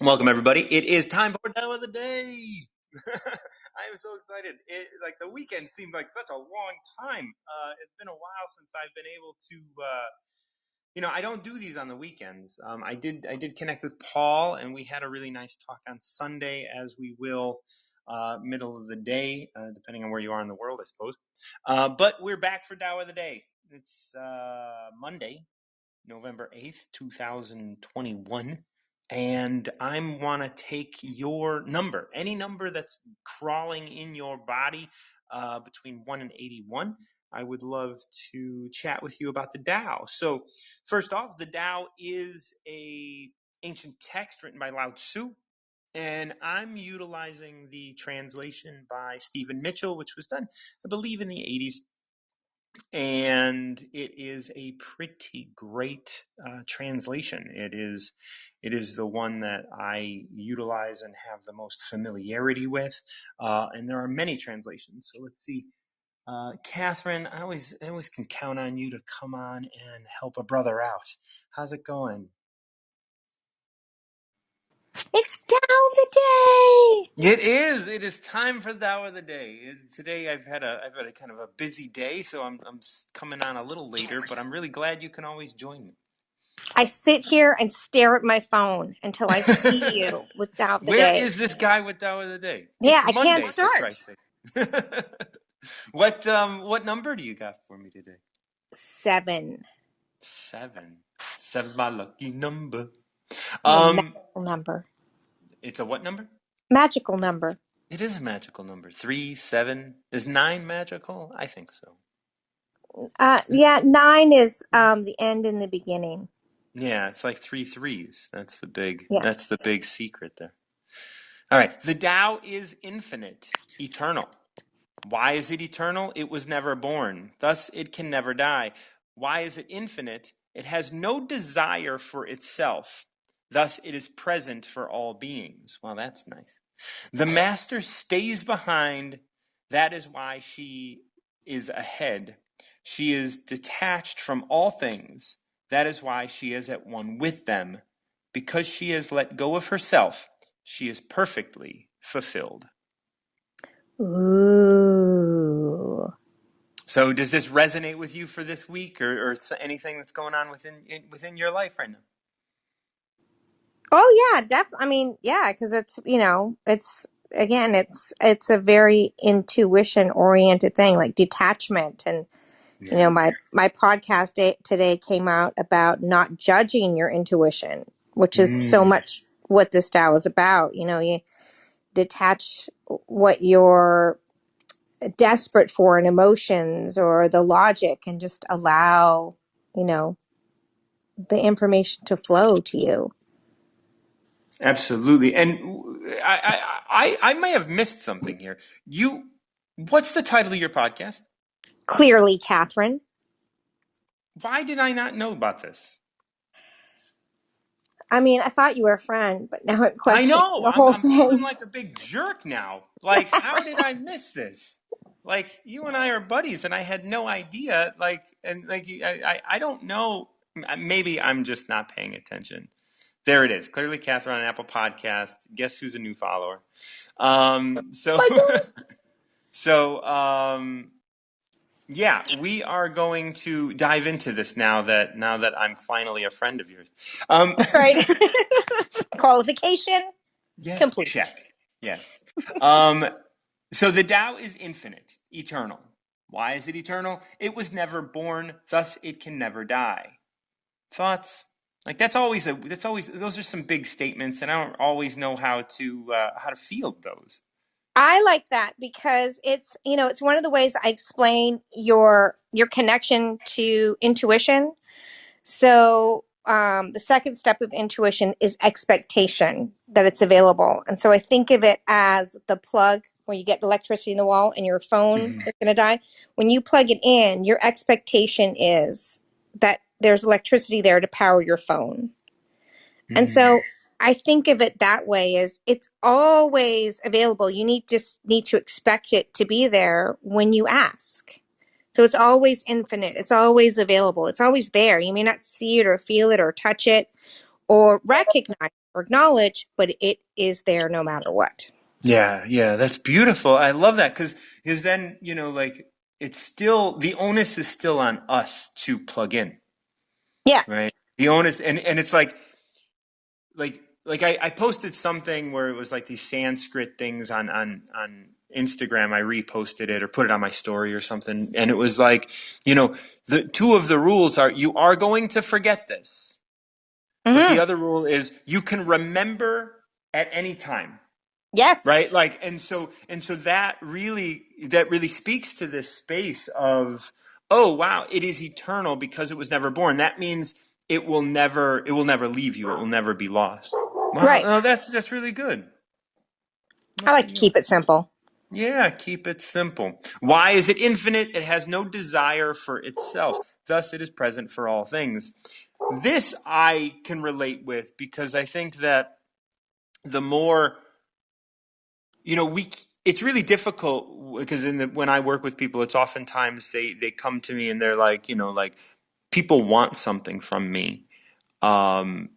Welcome, everybody. It is time for Dow of the Day. I am so excited. Like the weekend seemed like such a long time. It's been a while since I've been able to. I don't do these on the weekends. I did connect with Paul, and we had a really nice talk on Sunday, as we will middle of the day, depending on where you are in the world, I suppose. But we're back for Dow of the Day. It's Monday, November 8th, 2021. And I want to take your number, any number that's crawling in your body between 1 and 81. I would love to chat with you about the Tao. So, first off, the Tao is a ancient text written by Lao Tzu, and I'm utilizing the translation by Stephen Mitchell, which was done, I believe, in the 80s, and it is a pretty great translation. It is the one that I utilize and have the most familiarity with, and there are many translations. So let's see, Catherine. I always can count on you to come on and help a brother out. How's it going? It's Tao of the Day. It is. It is time for the Tao of the Day. Today I've had a kind of a busy day, so I'm coming on a little later, but I'm really glad you can always join me. I sit here and stare at my phone until I see you with Tao of the Where Day. is this guy with Tao of the Day? Yeah, It's I can't Monday, for start. Christ's sake. What number do you got for me today? 7. Seven. Seven, my lucky number. The Um, magical number. it's a what number? Magical number. It is a magical number. 3, 7. Is 9 magical? I think so. Yeah, 9 is the end and the beginning. Yeah, it's like 3 threes. That's the big. Yeah. That's the big secret there. All right. The Tao is infinite, eternal. Why is it eternal? It was never born. Thus, it can never die. Why is it infinite? It has no desire for itself. Thus, it is present for all beings. Well, that's nice. The master stays behind. That is why she is ahead. She is detached from all things. That is why she is at one with them. Because she has let go of herself, she is perfectly fulfilled. Ooh. So does this resonate with you for this week, or anything that's going on within your life right now? Oh yeah, I mean, yeah, because it's it's a very intuition oriented thing, like detachment. And Yeah. my podcast today came out about not judging your intuition, which is so Mm. much what this Tao is about. You detach what you're desperate for in emotions or the logic, and just allow, the information to flow to you. Absolutely. And I may have missed something here. What's the title of your podcast? Clearly, Catherine. Why did I not know about this? I mean, I thought you were a friend, but now I'm I questioning know. the I'm whole I'm feeling thing. like a big jerk now. Like, how did I miss this? Like, you and I are buddies, and I had no idea. Like, and like, I don't know. Maybe I'm just not paying attention. There it is. Clearly, Catherine on Apple Podcast. Guess who's a new follower? So, My God. so, yeah, we are going to dive into this now that I'm finally a friend of yours. Um, Right. Qualification yes, complete. check. Yes. Um, so the Tao is infinite, eternal. Why is it eternal? It was never born, thus it can never die. Thoughts? Like those are some big statements, and I don't always know how to field those. I like that because it's one of the ways I explain your connection to intuition. So the second step of intuition is expectation that it's available. And so I think of it as the plug where you get electricity in the wall and your phone Mm-hmm. is going to die. When you plug it in, your expectation is that there's electricity there to power your phone. And so I think of it that way, as it's always available. You just need to expect it to be there when you ask. So it's always infinite. It's always available. It's always there. You may not see it or feel it or touch it or recognize it, or acknowledge, but it is there no matter what. Yeah, that's beautiful. I love that because then, like it's still the onus is still on us to plug in, Yeah. right? The onus and it's like I posted something where it was like these Sanskrit things on Instagram. I reposted it or put it on my story or something, and it was like, the two of the rules are you are going to forget this, but the Mm-hmm. other rule is you can remember at any time. Yes. Right, like and so that really speaks to this space of, oh wow, it is eternal because it was never born. That means it will never leave you, it will never be lost. Wow, Right. no, that's really good. I like to keep it simple. Yeah, keep it simple. Why is it infinite? It has no desire for itself, thus it is present for all things. This I can relate with because I think that the more we it's really difficult because when I work with people, it's oftentimes they come to me and they're like, like people want something from me. um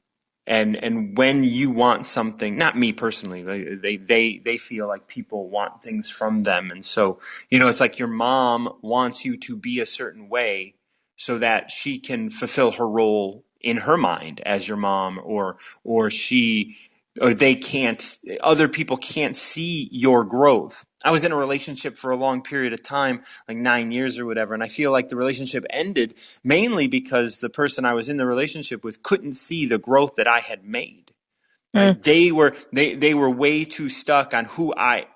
and when you want something, not me personally, they feel like people want things from them, and so it's like your mom wants you to be a certain way so that she can fulfill her role in her mind as your mom, or she or they can't other people can't see your growth. I was in a relationship for a long period of time, like 9 years or whatever, and I feel like the relationship ended mainly because the person I was in the relationship with couldn't see the growth that I had made. Mm. Right? They were way too stuck on who I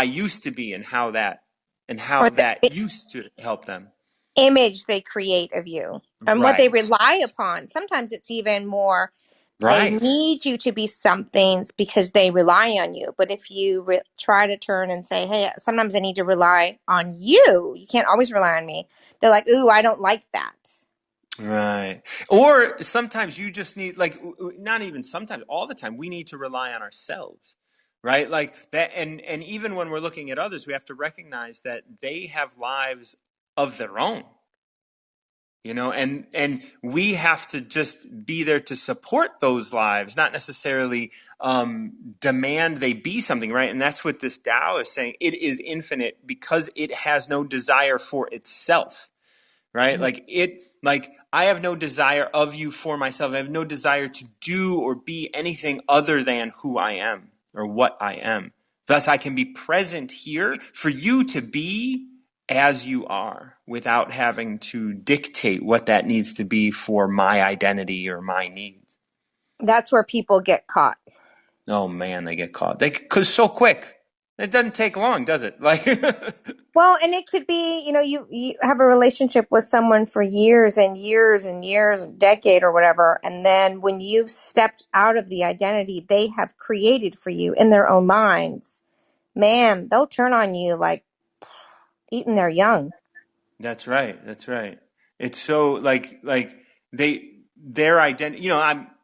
used to be and how Or the that used to help them. image they create of you and what they Right. rely upon. Sometimes it's even more they Right. need you to be something because they rely on you. But if you try to turn and say, hey, sometimes I need to rely on you, you can't always rely on me. They're like, ooh, I don't like that. Right. Or sometimes you just need, like, not even sometimes, all the time, we need to rely on ourselves. Right? Like that. And even when we're looking at others, we have to recognize that they have lives of their own. And we have to just be there to support those lives, not necessarily demand they be something, right? And that's what this Tao is saying. It is infinite because it has no desire for itself, right? Like I have no desire of you for myself. I have no desire to do or be anything other than who I am or what I am. Thus, I can be present here for you to be as you are without having to dictate what that needs to be for my identity or my needs. That's where people get caught. Oh man, they get caught. Because so quick. It doesn't take long, does it? Like, Well, and it could be, you have a relationship with someone for years and years and years, a decade or whatever. And then when you've stepped out of the identity they have created for you in their own minds, man, they'll turn on you like eating their young. That's right. That's right. It's so like their identity.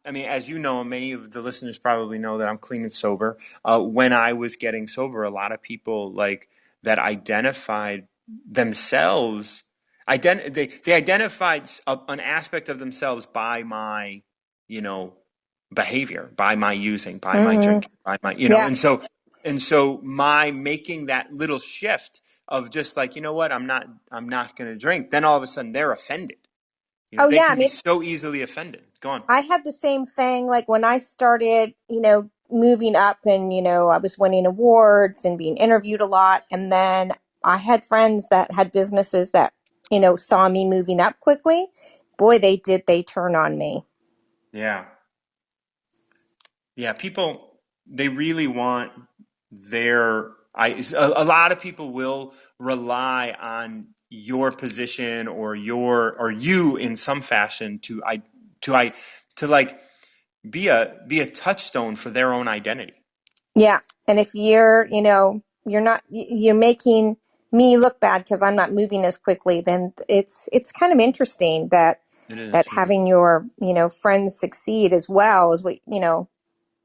I mean, as you know, many of the listeners probably know that I'm clean and sober. When I was getting sober, a lot of people like that identified themselves. They identified an aspect of themselves by my, you know, behavior, by my using, by my Hmm. drinking, by my, Yeah. and so my making that little shift of just like, what, I'm not going to drink, then all of a sudden they're offended. Oh, They yeah. I can be mean, so easily offended. Go on. I had the same thing. Like when I started, moving up and, I was winning awards and being interviewed a lot. And then I had friends that had businesses that, saw me moving up quickly. Boy, they turn on me. Yeah. Yeah. People, they really want a lot of people will rely on your position or you in some fashion to I, to like be a touchstone for their own identity. Yeah. And if you're not, you're making me look bad because I'm not moving as quickly, then it's kind of interesting that It is. Yeah. having your, friends succeed as well as what,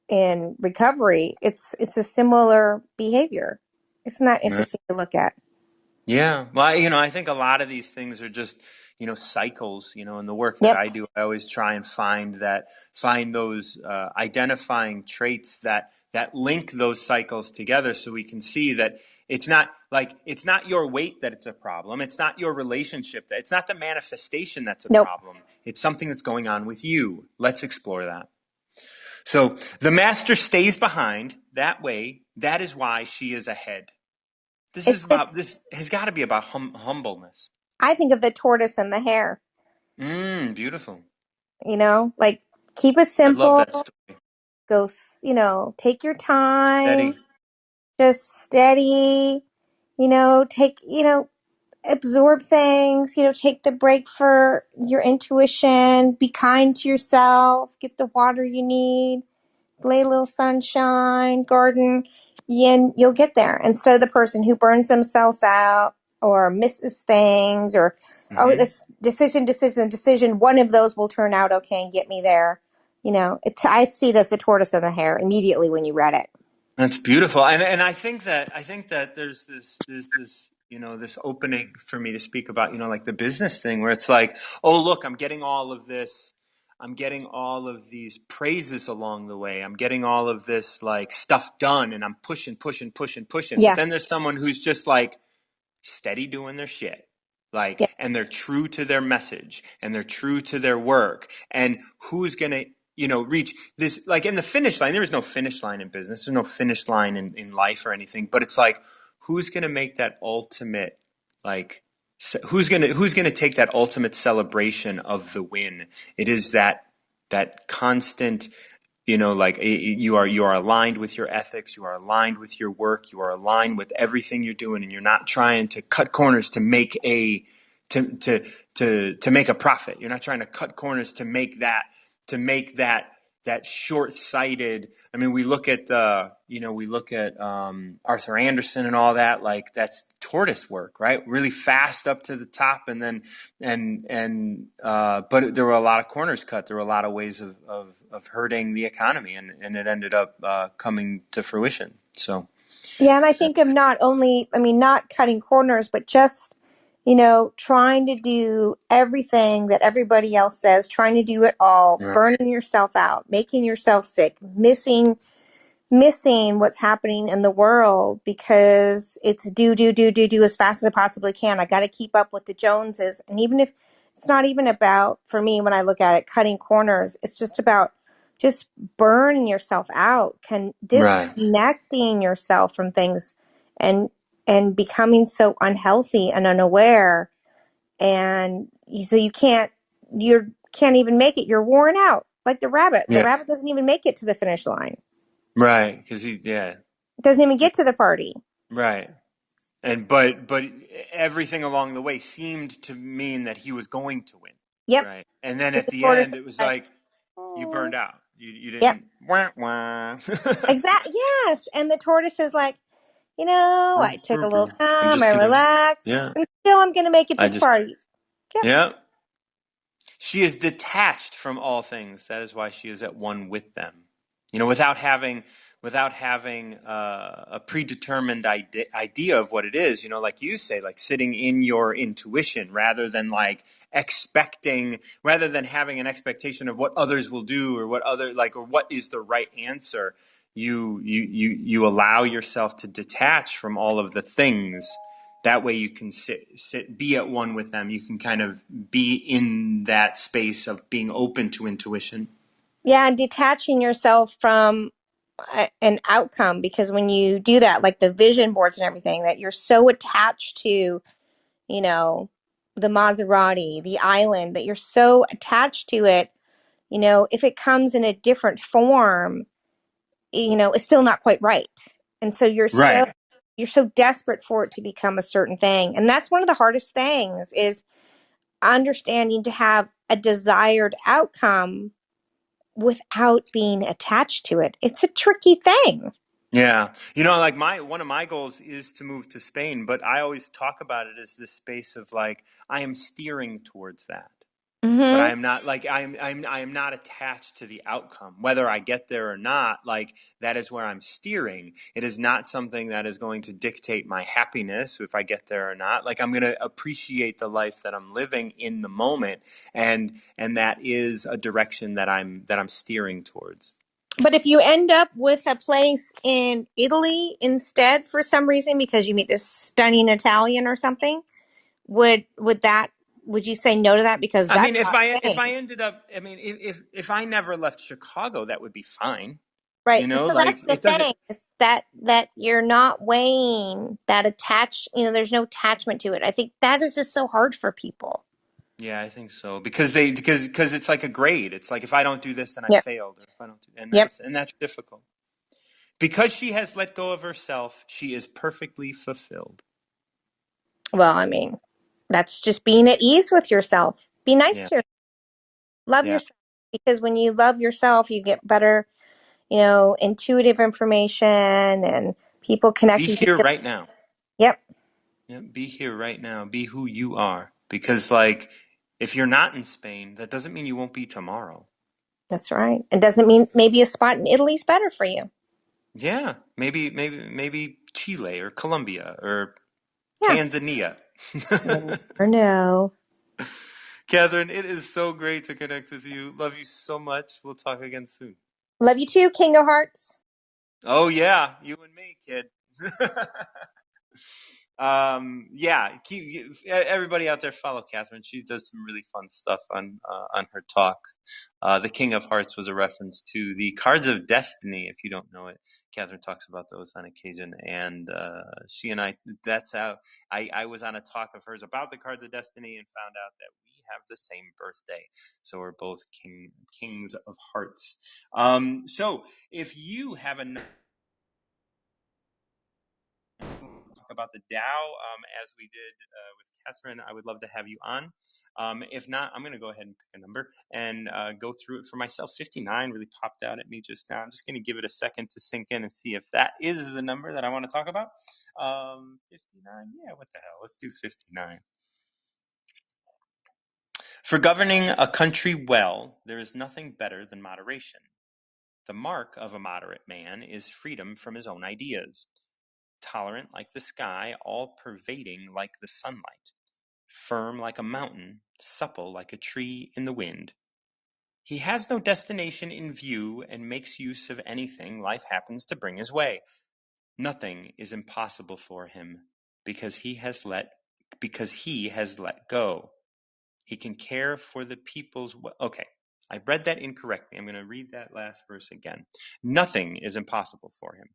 in recovery, it's a similar behavior. Isn't that Right. interesting to look at? Yeah. Well, I think a lot of these things are just, cycles, in the work that Yep. I do. I always try and find those identifying traits that link those cycles together, so we can see that it's not your weight that it's a problem. It's not your relationship it's not the manifestation that's a Nope. problem. It's something that's going on with you. Let's explore that. So the master stays behind. That way, that is why she is ahead. This has got to be about humbleness. I think of the tortoise and the hare. Beautiful. Like, keep it I love simple. that story. Go, take your time. Steady. Just steady. Take, absorb things. Take the break for your intuition. Be kind to yourself. Get the water you need. Lay a little sunshine, garden, and you'll get there. Instead of the person who burns themselves out or misses things or, oh, it's decision. One of those will turn out okay and get me there. I see it as the tortoise and the hare immediately when you read it. That's beautiful, and I think that there's this this opening for me to speak about like the business thing, where it's like, oh look, I'm getting all of this. I'm getting all of these praises along the way. I'm getting all of this like stuff done, and I'm pushing. But then Yes. there's someone who's just like steady doing their shit. Yeah. And they're true to their message, and they're true to their work. And who's going to, reach this, like in the finish line? There is no finish line in business. There's no finish line in life or anything, but it's like, who's going to make that ultimate, like, who's going to take that ultimate celebration of the win? It is that constant, like you are aligned with your ethics, you are aligned with your work, you are aligned with everything you're doing, and you're not trying to cut corners to make to make a profit. You're not trying to cut corners to make that short-sighted. I mean, we look at Arthur Anderson and all that. Like, that's tortoise work, right? Really fast up to the top, and then but there were a lot of corners cut. There were a lot of ways of hurting the economy, and it ended up coming to fruition. So Yeah, and I think of not cutting corners, but just, trying to do everything that everybody else says, trying to do it all, right. burning yourself out, making yourself sick, missing what's happening in the world because it's do as fast as I possibly can. I got to keep up with the Joneses. And even if it's not even about, for me, when I look at it, cutting corners, it's just about just burning yourself out, disconnecting yourself from things and becoming so unhealthy and unaware. And so you can't even make it. You're worn out like the rabbit. The rabbit doesn't even make it to the finish line. Right, because Doesn't even get to the party. right, and but everything along the way seemed to mean that he was going to win. Yep. Right, and then at The the tortoise end, it is was like, like you burned out. You yep. didn't. Wah, wah. Exactly. Yes. And the tortoise is like, I took a little I'm time, just I gonna. relaxed, Yeah, and still I'm going to make it to I the just. party. Yep. Yeah. She is detached from all things. That is why she is at one with them. Without having a predetermined idea of what it is. Like you say, like sitting in your intuition rather than rather than having an expectation of what others will do or or what is the right answer. You allow yourself to detach from all of the things. That way you can be at one with them. You can kind of be in that space of being open to intuition. Yeah. And detaching yourself from an outcome, because when you do that, like the vision boards and everything, that you're so attached to, the Maserati, the island, that you're so attached to it, if it comes in a different form, it's still not quite right. And so Right. you're so desperate for it to become a certain thing. And that's one of the hardest things, is understanding to have a desired outcome without being attached to it. It's a tricky thing. Yeah. Like one of my goals is to move to Spain, but I always talk about it as this space of like, I am steering towards that. but I Mm-hmm. am not like I am not attached to the outcome, whether I get there or not. Like that is where I'm steering. It is not something that is going to dictate my happiness if I get there or not. Like I'm going to appreciate the life that I'm living in the moment, and that is a direction that I'm steering towards. But if you end up with a place in Italy instead for some reason because you meet this stunning Italian or something, would that would you say no to that because I mean, that's not if I staying? ended up, I mean, if I never left Chicago, that would be fine. Right. You And know, so like that's the it doesn't. thing is that you're not weighing that attach, there's no attachment to it. I think that is just so hard for people. Yeah, I think so because because it's like a grade. It's like if I don't do this, then I Yep. failed, or if I don't do, Yep. and that's difficult. Because she has let go of herself, she is perfectly fulfilled. Well, I mean, that's just being at ease with yourself. Be nice Yeah, to yourself. Love yeah. yourself because when you love yourself, you get better, intuitive information and people Be connect with you. here right now. Yep, Yeah, be here right now. Be who you are. Because like, if you're not in Spain, that doesn't mean you won't be tomorrow. that's right. It doesn't mean maybe a spot in Italy's better for you. Yeah, maybe Chile or Colombia or Yeah. Tanzania. You never know. Catherine, it is so great to connect with you. Love you so much. We'll talk again soon. Love you too, King of Hearts. Oh yeah, you and me, kid. Yeah, everybody out there follow Catherine. She does some really fun stuff on her talks. The King of Hearts was a reference to the Cards of Destiny. If you don't know it, Catherine talks about those on occasion, and she and I. That's how I was on a talk of hers about the Cards of Destiny and found out that we have the same birthday, so we're both kings of hearts. So if you have a talk about the Tao as we did with Catherine, I would love to have you on. If not, I'm going to go ahead and pick a number and go through it for myself. 59 really popped out at me just now. I'm just going to give it a second to sink in and see if that is the number that I want to talk about. 59, yeah, what the hell? Let's do 59. For governing a country well, there is nothing better than moderation. The mark of a moderate man is freedom from his own ideas, tolerant like the sky, all-pervading like the sunlight, firm like a mountain, supple like a tree in the wind. He has no destination in view and makes use of anything life happens to bring his way. Nothing is impossible for him because he has let go. He can care for the people's okay. I read that incorrectly. I'm going to read that last verse again. Nothing is impossible for him.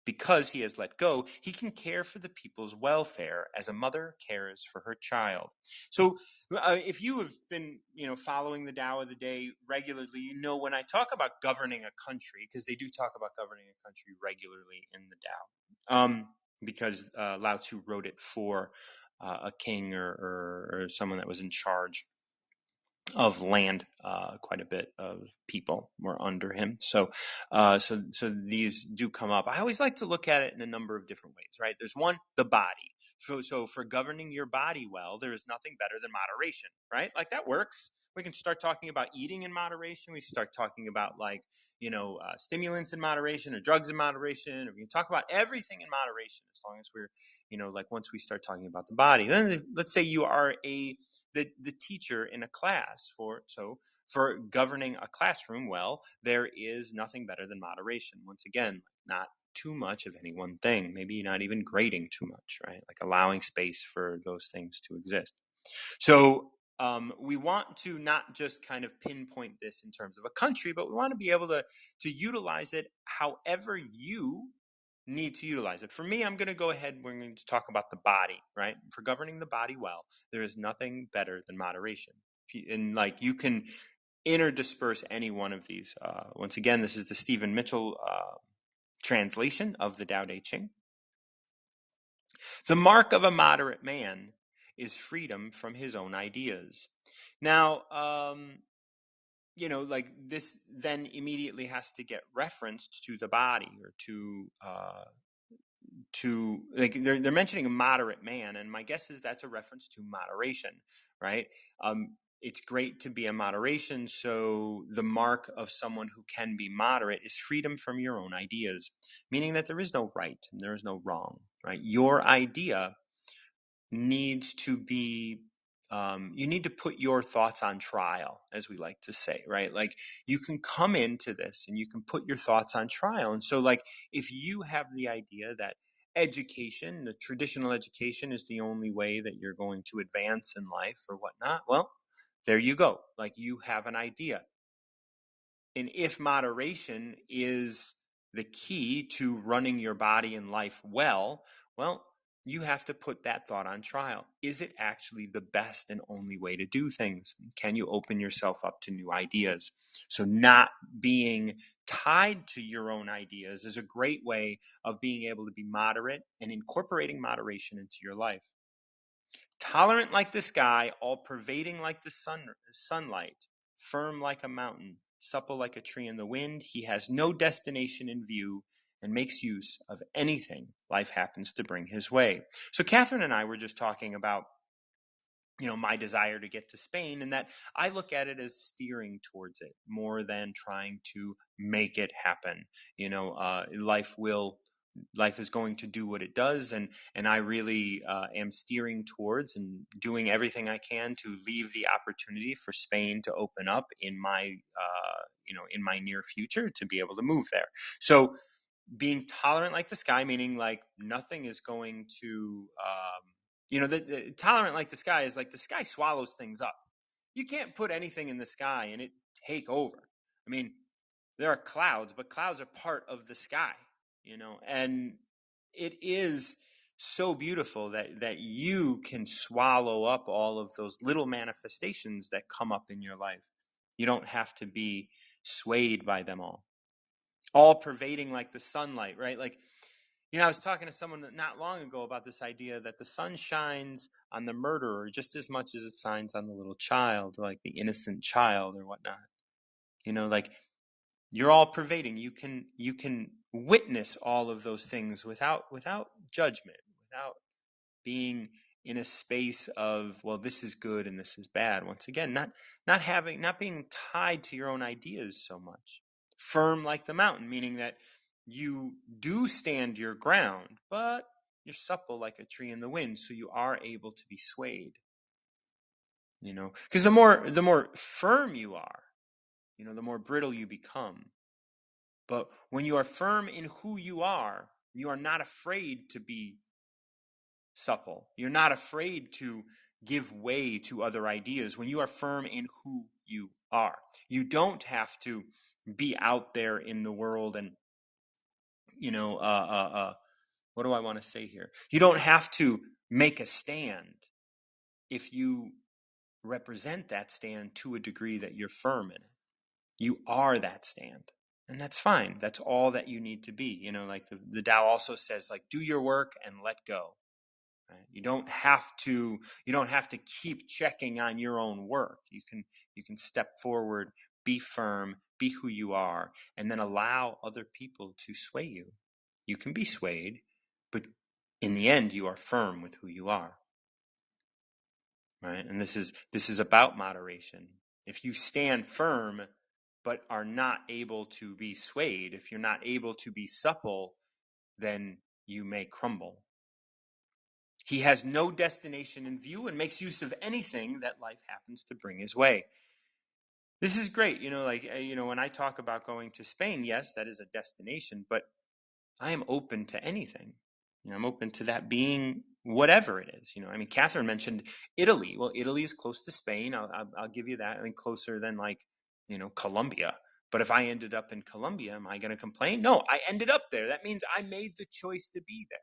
Because he has let go, he can care for the people's welfare as a mother cares for her child. So, if you have been, following the Tao of the Day regularly, when I talk about governing a country, because they do talk about governing a country regularly in the Tao, because Lao Tzu wrote it for a king or someone that was in charge of land. Quite a bit of people were under him, so these do come up. I always like to look at it in a number of different ways, right? There's one, the body. So for governing your body well, there is nothing better than moderation, right? Like that works. We can start talking about eating in moderation. We start talking about stimulants in moderation or drugs in moderation, or we can talk about everything in moderation as long as we're, once we start talking about the body. Then let's say you are the teacher in a class. For governing a classroom well, there is nothing better than moderation. Once again, not too much of any one thing, maybe not even grading too much, right? Like allowing space for those things to exist. So we want to not just kind of pinpoint this in terms of a country, but we want to be able to utilize it however you need to utilize it. For me, I'm going to go ahead, we're going to talk about the body, right? For governing the body well, there is nothing better than moderation. And you can interdisperse any one of these. Once again, this is the Stephen Mitchell translation of the Tao Te Ching. The mark of a moderate man is freedom from his own ideas. Now, this then immediately has to get referenced to the body or to they're mentioning a moderate man, and my guess is that's a reference to moderation, right? it's great to be in moderation. So the mark of someone who can be moderate is freedom from your own ideas, meaning that there is no right and there is no wrong, right? Your idea needs to be, you need to put your thoughts on trial, as we like to say, right? Like you can come into this and you can put your thoughts on trial. And so like, if you have the idea that education, the traditional education is the only way that you're going to advance in life or whatnot, well, there you go. Like you have an idea. And if moderation is the key to running your body and life well, you have to put that thought on trial. Is it actually the best and only way to do things? Can you open yourself up to new ideas? So not being tied to your own ideas is a great way of being able to be moderate and incorporating moderation into your life. Tolerant like the sky, all pervading like the sunlight, firm like a mountain, supple like a tree in the wind, he has no destination in view and makes use of anything life happens to bring his way. So Catherine and I were just talking about, my desire to get to Spain, and that I look at it as steering towards it more than trying to make it happen. Life is going to do what it does, and I really am steering towards and doing everything I can to leave the opportunity for Spain to open up in my in my near future to be able to move there. So being tolerant like the sky, meaning like nothing is going to the tolerant like the sky is like the sky swallows things up. You can't put anything in the sky and it take over. I mean, there are clouds, but clouds are part of the sky, and it is so beautiful that you can swallow up all of those little manifestations that come up in your life. You don't have to be swayed by them all pervading like the sunlight, right? Like, I was talking to someone not long ago about this idea that the sun shines on the murderer just as much as it shines on the little child, like the innocent child or whatnot. Like you're all pervading. You can witness all of those things without judgment, without being in a space of, well, this is good and this is bad. Once again, not being tied to your own ideas so much. Firm like the mountain, meaning that you do stand your ground, but you're supple like a tree in the wind, so you are able to be swayed. Because the more firm you are, the more brittle you become. But when you are firm in who you are not afraid to be supple. You're not afraid to give way to other ideas when you are firm in who you are. You don't have to be out there in the world and, what do I want to say here? You don't have to make a stand if you represent that stand to a degree that you're firm in it. You are that stand. And that's fine. That's all that you need to be. Like the Tao also says, like, do your work and let go. Right? You don't have to keep checking on your own work. You can step forward, be firm, be who you are, and then allow other people to sway you. You can be swayed, but in the end, you are firm with who you are. Right? And this is about moderation. If you stand firm but are not able to be swayed, if you're not able to be supple, then you may crumble. He has no destination in view and makes use of anything that life happens to bring his way. This is great. When I talk about going to Spain, yes, that is a destination, but I am open to anything. I'm open to that being whatever it is. Catherine mentioned Italy. Well, Italy is close to Spain. I'll give you that. Closer than Colombia. But if I ended up in Colombia, am I going to complain? No, I ended up there. That means I made the choice to be there.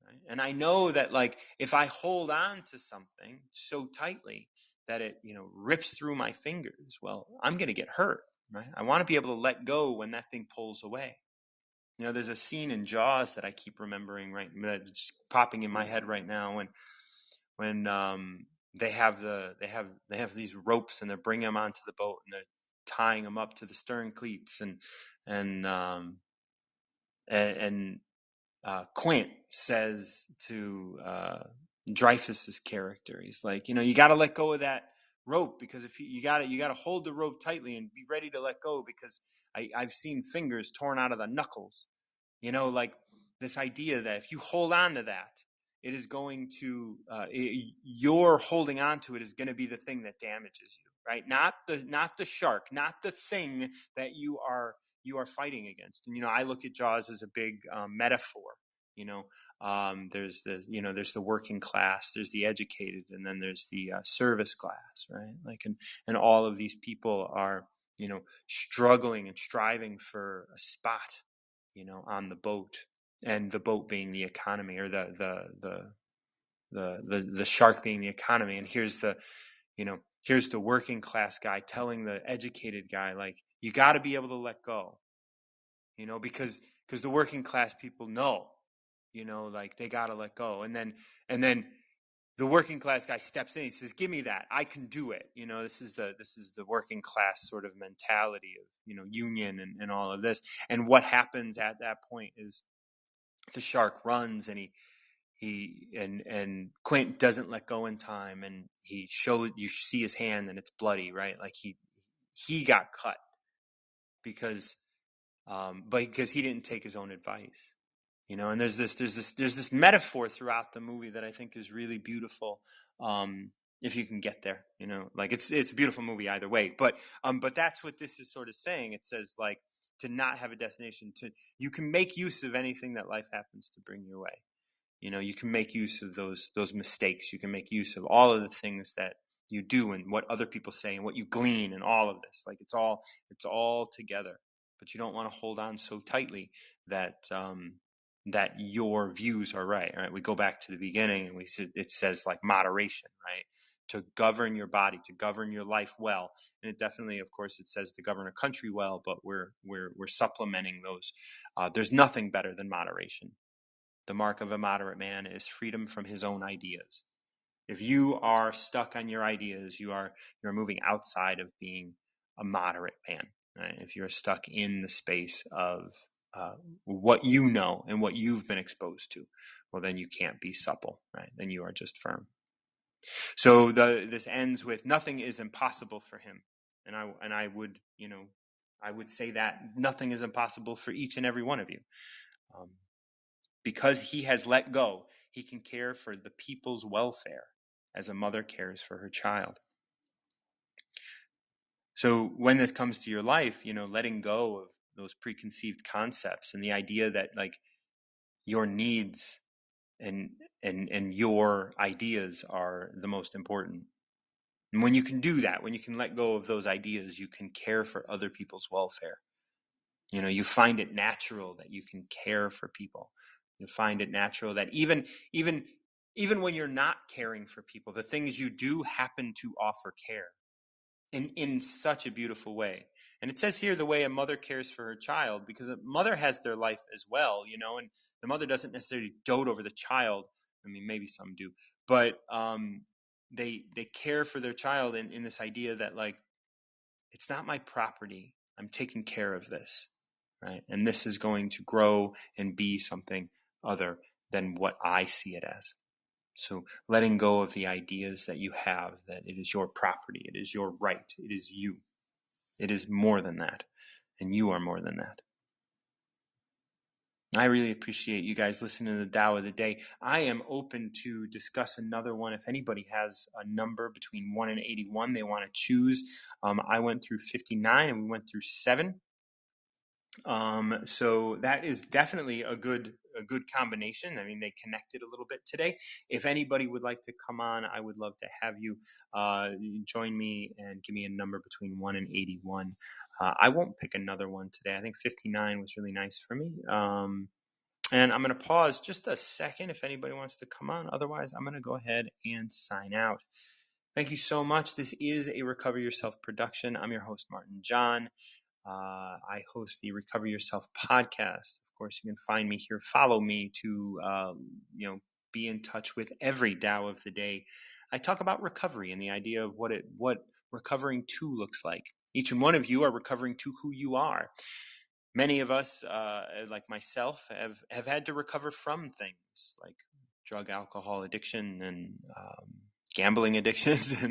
Right? And I know that if I hold on to something so tightly that it, rips through my fingers, well, I'm going to get hurt. Right? I want to be able to let go when that thing pulls away. There's a scene in Jaws that I keep remembering, right? That's just popping in my head right now when they have these ropes and they're bringing them onto the boat and they're tying them up to the stern cleats and Quint says to Dreyfus's character, he's like, you got to let go of that rope, because if you got to hold the rope tightly and be ready to let go, because I've seen fingers torn out of the knuckles. Like this idea that if you hold on to that, it is going to you're holding on to it is going to be the thing that damages you, right? Not the shark, not the thing that you are fighting against. And I look at Jaws as a big metaphor. There's the working class, there's the educated, and then there's the service class, right? Like, and all of these people are struggling and striving for a spot on the boat, and the boat being the economy, or the shark being the economy. And here's the working class guy telling the educated guy, like, you got to be able to let go, because the working class people know, like, they got to let go. And then the working class guy steps in. He says, give me that. I can do it. This is the working class sort of mentality of, union and all of this. And what happens at that point is the shark runs, and and Quint doesn't let go in time, and you see his hand and it's bloody, right? Like he got cut because he didn't take his own advice. And there's this metaphor throughout the movie that I think is really beautiful. If you can get there, like it's a beautiful movie either way. But that's what this is sort of saying. It says, like, to not have a destination. You can make use of anything that life happens to bring your way. You can make use of those mistakes. You can make use of all of the things that you do, and what other people say, and what you glean, and all of this. Like, it's all together. But you don't want to hold on so tightly that that your views are right. Right? We go back to the beginning, and it says, like, moderation, right? To govern your body, to govern your life well. And it definitely, of course, it says to govern a country well, but we're supplementing those. There's nothing better than moderation. The mark of a moderate man is freedom from his own ideas. If you are stuck on your ideas, you're moving outside of being a moderate man. Right? If you're stuck in the space of what you know and what you've been exposed to, well, then you can't be supple, right? Then you are just firm. So this ends with, nothing is impossible for him, and I would I would say that nothing is impossible for each and every one of you. Because he has let go, he can care for the people's welfare as a mother cares for her child. So when this comes to your life, letting go of those preconceived concepts, and the idea that, like, your needs and your ideas are the most important. And when you can do that, when you can let go of those ideas, you can care for other people's welfare. You find it natural that you can care for people. You find it natural that even when you're not caring for people, the things you do happen to offer care in such a beautiful way. And it says here, the way a mother cares for her child, because a mother has their life as well, and the mother doesn't necessarily dote over the child. I mean, maybe some do, but they care for their child in this idea that, like, it's not my property. I'm taking care of this. Right? And this is going to grow and be something other than what I see it as. So letting go of the ideas that you have, that it is your property, it is your right, it is you. It is more than that, and you are more than that. I really appreciate you guys listening to the Tao of the Day. I am open to discuss another one. If anybody has a number between 1 and 81 they want to choose. I went through 59 and we went through 7. So that is definitely a good combination. I mean, they connected a little bit today. If anybody would like to come on, I would love to have you join me and give me a number between 1 and 81. I won't pick another one today. I think 59 was really nice for me. And I'm going to pause just a second if anybody wants to come on. Otherwise, I'm going to go ahead and sign out. Thank you so much. This is a Recover Yourself production. I'm your host, Martin John. I host the Recover Yourself podcast. Of course, you can find me here. Follow me to be in touch with every Tao of the day. I talk about recovery and the idea of what recovering to looks like. Each and one of you are recovering to who you are. Many of us, like myself, have had to recover from things like drug, alcohol addiction, and gambling addictions,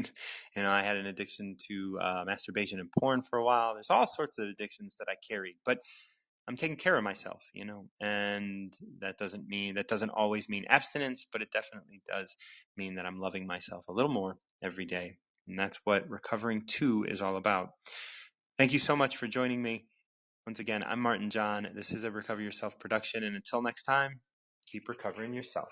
and I had an addiction to masturbation and porn for a while. There's all sorts of addictions that I carry, but I'm taking care of myself, and that doesn't always mean abstinence, but it definitely does mean that I'm loving myself a little more every day. And that's what Recovering 2 is all about. Thank you so much for joining me. Once again, I'm Martin John. This is a Recover Yourself production, and until next time, keep recovering yourself.